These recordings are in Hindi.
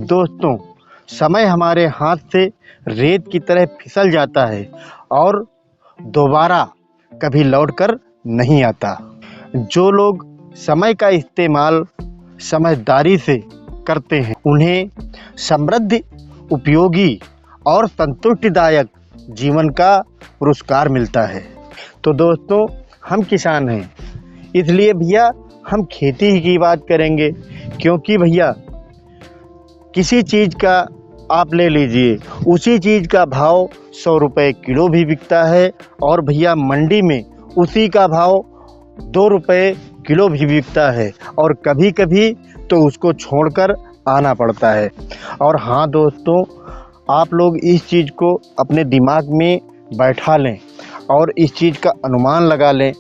दोस्तों, समय हमारे हाथ से रेत की तरह फिसल जाता है और दोबारा कभी लौटकर नहीं आता। जो लोग समय का इस्तेमाल समझदारी से करते हैं, उन्हें समृद्धि, उपयोगी और संतुष्टिदायक जीवन का पुरस्कार मिलता है। तो दोस्तों, हम किसान हैं, इसलिए भैया हम खेती ही की बात करेंगे। क्योंकि भैया किसी चीज़ का आप ले लीजिए, उसी चीज़ का भाव 100 रुपये किलो भी बिकता है और भैया मंडी में उसी का भाव 2 रुपये किलो भी बिकता है और कभी कभी तो उसको छोड़कर आना पड़ता है। और हाँ दोस्तों, आप लोग इस चीज़ को अपने दिमाग में बैठा लें और इस चीज़ का अनुमान लगा लें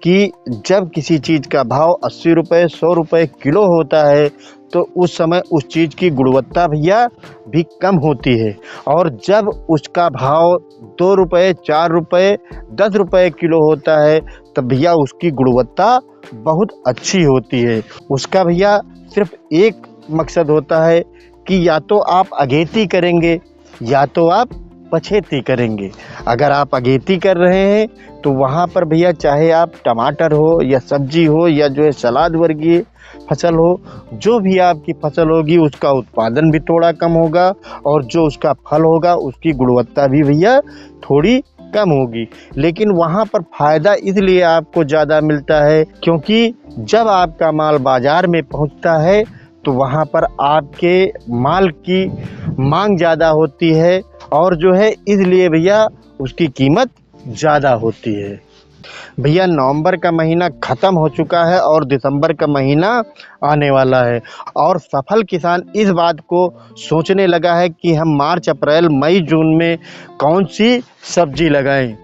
कि जब किसी चीज़ का भाव 80 रुपये 100 रुपये किलो होता है तो उस समय उस चीज़ की गुणवत्ता भैया भी कम होती है, और जब उसका भाव 2 रुपये 4 रुपये 10 रुपये किलो होता है तब भैया उसकी गुणवत्ता बहुत अच्छी होती है। उसका भैया सिर्फ एक मकसद होता है कि या तो आप अगेती करेंगे या तो आप पछेती करेंगे। अगर आप अगेती कर रहे हैं तो वहाँ पर भैया चाहे आप टमाटर हो या सब्जी हो या जो है सलाद वर्गीय फसल हो, जो भी आपकी फसल होगी उसका उत्पादन भी थोड़ा कम होगा और जो उसका फल होगा उसकी गुणवत्ता भी भैया थोड़ी कम होगी। लेकिन वहाँ पर फ़ायदा इसलिए आपको ज़्यादा मिलता है क्योंकि जब आपका माल बाज़ार में पहुँचता है तो वहाँ पर आपके माल की मांग ज़्यादा होती है और जो है इसलिए भैया उसकी कीमत ज़्यादा होती है। भैया नवंबर का महीना ख़त्म हो चुका है और दिसंबर का महीना आने वाला है और सफल किसान इस बात को सोचने लगा है कि हम मार्च अप्रैल मई जून में कौन सी सब्जी लगाएं।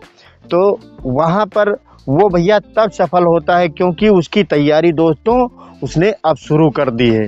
तो वहाँ पर वो भैया तब सफल होता है क्योंकि उसकी तैयारी दोस्तों उसने अब शुरू कर दी है।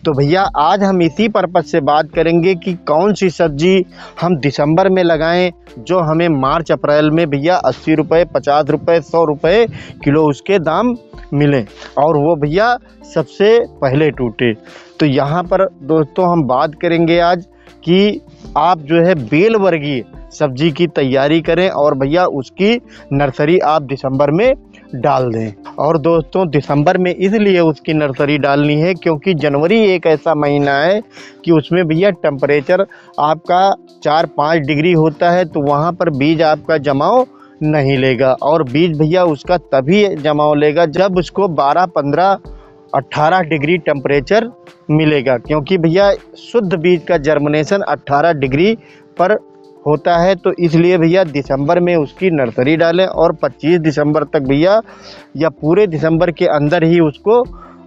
तो भैया आज हम इसी पर्पज़ से बात करेंगे कि कौन सी सब्जी हम दिसंबर में लगाएं जो हमें मार्च अप्रैल में भैया 80 रुपये 50 रुपये 100 रुपये किलो उसके दाम मिलें और वो भैया सबसे पहले टूटे। तो यहाँ पर दोस्तों हम बात करेंगे आज कि आप जो है बेल वर्गीय सब्जी की तैयारी करें और भैया उसकी नर्सरी आप दिसंबर में डाल दें। और दोस्तों दिसंबर में इसलिए उसकी नर्सरी डालनी है क्योंकि जनवरी एक ऐसा महीना है कि उसमें भैया टेम्परेचर आपका 4-5 डिग्री होता है, तो वहाँ पर बीज आपका जमाव नहीं लेगा और बीज भैया उसका तभी जमाव लेगा जब उसको 12-15-18 डिग्री टेम्परेचर मिलेगा। क्योंकि भैया शुद्ध बीज का जर्मिनेशन 18 डिग्री पर होता है, तो इसलिए भैया दिसंबर में उसकी नर्सरी डालें और 25 दिसंबर तक भैया या पूरे दिसंबर के अंदर ही उसको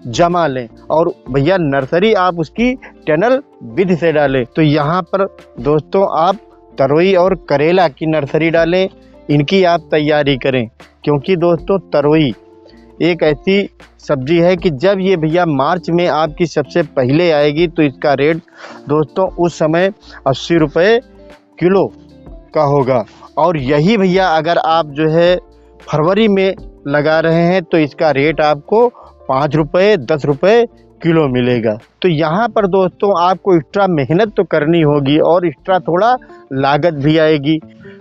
जमा लें और भैया नर्सरी आप उसकी टनल विधि से डालें। तो यहाँ पर दोस्तों आप तरोई और करेला की नर्सरी डालें, इनकी आप तैयारी करें क्योंकि दोस्तों तरोई एक ऐसी सब्जी है कि जब ये भैया मार्च में आपकी सबसे पहले आएगी तो इसका रेट दोस्तों उस समय 80 रुपये किलो का होगा और यही भैया अगर आप जो है फरवरी में लगा रहे हैं तो इसका रेट आपको 5 रुपये 10 रुपये किलो मिलेगा। तो यहाँ पर दोस्तों आपको एक्स्ट्रा मेहनत तो करनी होगी और एक्स्ट्रा थोड़ा लागत भी आएगी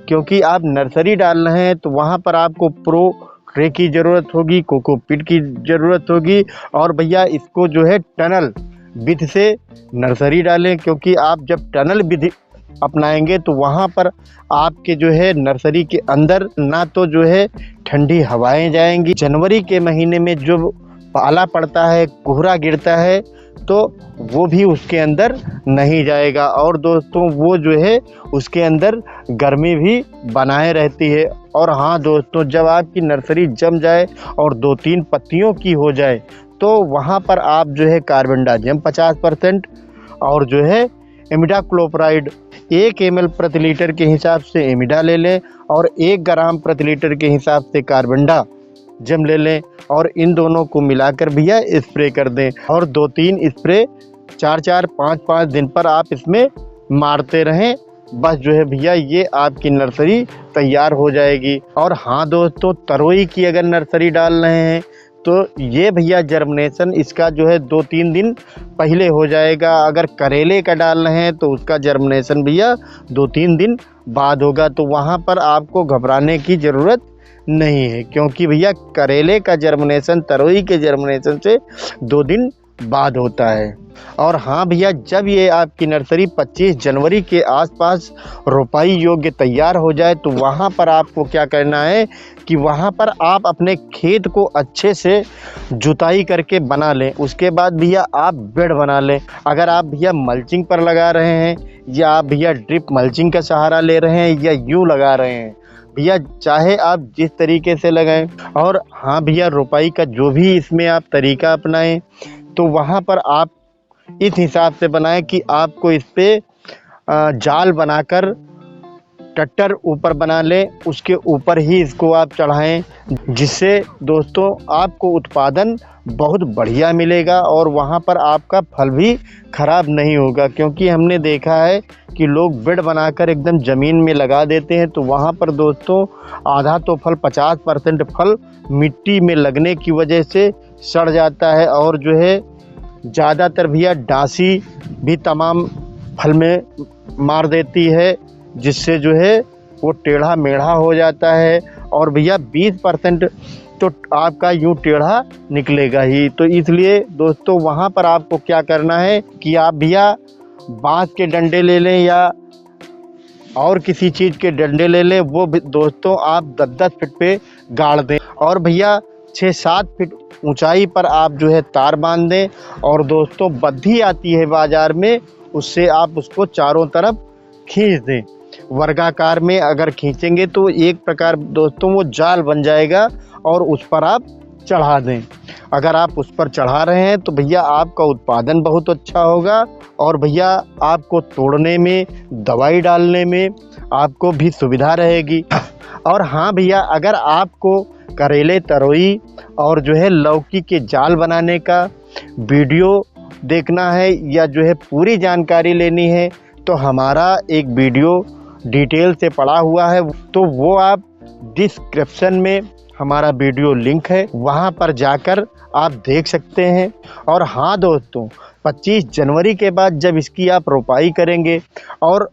क्योंकि आप नर्सरी डाल रहे हैं तो वहाँ पर आपको प्रो ट्रे की ज़रूरत होगी, कोकोपीट की ज़रूरत होगी और भैया इसको जो है टनल विधि से नर्सरी डालें क्योंकि आप जब टनल विधि अपनाएंगे तो वहाँ पर आपके जो है नर्सरी के अंदर ना तो जो है ठंडी हवाएं जाएंगी। जनवरी के महीने में जो पाला पड़ता है, कोहरा गिरता है, तो वो भी उसके अंदर नहीं जाएगा और दोस्तों वो जो है उसके अंदर गर्मी भी बनाए रहती है। और हाँ दोस्तों, जब आपकी नर्सरी जम जाए और 2-3 पत्तियों की हो जाए तो वहाँ पर आप जो है कार्बेंडाजियम 50% और जो है इमिडाक्लोप्राइड 1 ml प्रति लीटर के हिसाब से एमिडा ले लें और 1 ग्राम प्रति लीटर के हिसाब से कार्बेंडाजियम ले लें और इन दोनों को मिलाकर भैया स्प्रे कर दें और 2-3 स्प्रे 4-4 5-5 दिन पर आप इसमें मारते रहें। बस जो है भैया ये आपकी नर्सरी तैयार हो जाएगी। और हाँ दोस्तों, तरोई की अगर नर्सरी डाल रहे हैं तो ये भैया जर्मिनेशन इसका जो है 2-3 दिन पहले हो जाएगा। अगर करेले का डाल रहे हैं तो उसका जर्मिनेशन भैया 2-3 दिन बाद होगा। तो वहाँ पर आपको घबराने की ज़रूरत नहीं है, क्योंकि भैया करेले का जर्मिनेशन तरोई के जर्मिनेशन से 2 दिन बाद होता है। और हाँ भैया, जब ये आपकी नर्सरी 25 जनवरी के आसपास रोपाई योग्य तैयार हो जाए तो वहाँ पर आपको क्या करना है कि वहाँ पर आप अपने खेत को अच्छे से जुताई करके बना लें। उसके बाद भैया आप बेड बना लें। अगर आप भैया मल्चिंग पर लगा रहे हैं या आप भैया ड्रिप मल्चिंग का सहारा ले रहे हैं या यूँ लगा रहे हैं, भैया चाहे आप जिस तरीके से लगाएं। और हाँ भैया, रोपाई का जो भी इसमें आप तरीका अपनाएं तो वहाँ पर आप इस हिसाब से बनाएं कि आपको इस पे जाल बनाकर टट्टर ऊपर बना लें, उसके ऊपर ही इसको आप चढ़ाएं, जिससे दोस्तों आपको उत्पादन बहुत बढ़िया मिलेगा और वहाँ पर आपका फल भी ख़राब नहीं होगा। क्योंकि हमने देखा है कि लोग बेड बनाकर एकदम ज़मीन में लगा देते हैं तो वहाँ पर दोस्तों आधा तो फल 50% फल मिट्टी में लगने की वजह से सड़ जाता है और जो है ज़्यादातर भैया डांसी भी तमाम फल में मार देती है, जिससे जो है वो टेढ़ा मेढ़ा हो जाता है और भैया 20% तो आपका यूँ टेढ़ा निकलेगा ही। तो इसलिए दोस्तों वहाँ पर आपको क्या करना है कि आप भैया बांस के डंडे ले लें या और किसी चीज़ के डंडे ले लें, वो दोस्तों आप 10-10 फीट पे गाड़ दें और भैया 6-7 फीट ऊंचाई पर आप जो है तार बांध दें। और दोस्तों बद्धी आती है बाज़ार में, उससे आप उसको चारों तरफ खींच दें। वर्गाकार में अगर खींचेंगे तो एक प्रकार दोस्तों वो जाल बन जाएगा और उस पर आप चढ़ा दें। अगर आप उस पर चढ़ा रहे हैं तो भैया आपका उत्पादन बहुत अच्छा होगा और भैया आपको तोड़ने में, दवाई डालने में आपको भी सुविधा रहेगी। और हाँ भैया, अगर आपको करेले, तरोई और जो है लौकी के जाल बनाने का वीडियो देखना है या जो है पूरी जानकारी लेनी है तो हमारा एक वीडियो डिटेल से पड़ा हुआ है, तो वो आप डिस्क्रिप्शन में हमारा वीडियो लिंक है, वहाँ पर जाकर आप देख सकते हैं। और हाँ दोस्तों, 25 जनवरी के बाद जब इसकी आप रोपाई करेंगे और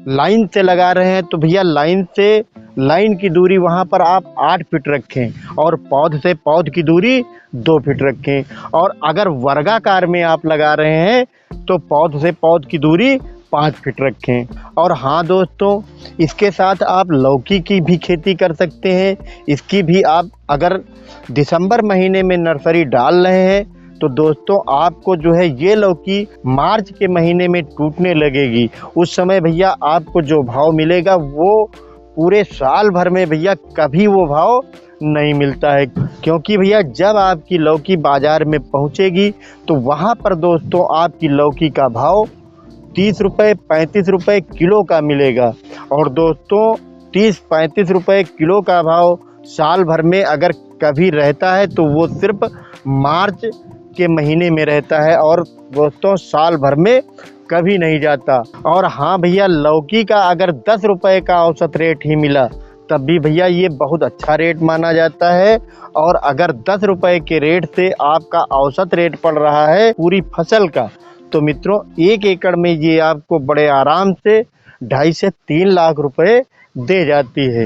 लाइन से लगा रहे हैं तो भैया लाइन की दूरी वहाँ पर आप 8 फीट रखें और पौध से पौध की दूरी 2 फीट रखें। और अगर वर्गाकार में आप लगा रहे हैं तो पौध से पौध की दूरी 5 फीट रखें। और हाँ दोस्तों, इसके साथ आप लौकी की भी खेती कर सकते हैं। इसकी भी आप अगर दिसंबर महीने में नर्सरी डाल रहे हैं तो दोस्तों आपको जो है ये लौकी मार्च के महीने में टूटने लगेगी। उस समय भैया आपको जो भाव मिलेगा वो पूरे साल भर में भैया कभी वो भाव नहीं मिलता है। क्योंकि भैया जब आपकी लौकी बाज़ार में पहुंचेगी तो वहां पर दोस्तों आपकी लौकी का भाव 30 रुपये 35 रुपये किलो का मिलेगा। और दोस्तों 30-35 रुपये किलो का भाव साल भर में अगर कभी रहता है तो वो सिर्फ मार्च के महीने में रहता है और दोस्तों साल भर में कभी नहीं जाता। और हाँ भैया, लौकी का अगर 10 रुपये का औसत रेट ही मिला तब भी भैया ये बहुत अच्छा रेट माना जाता है। और अगर 10 रुपये के रेट से आपका औसत रेट पड़ रहा है पूरी फसल का तो मित्रों 1 एकड़ में ये आपको बड़े आराम से 2.5 से 3 लाख रुपए दे जाती है।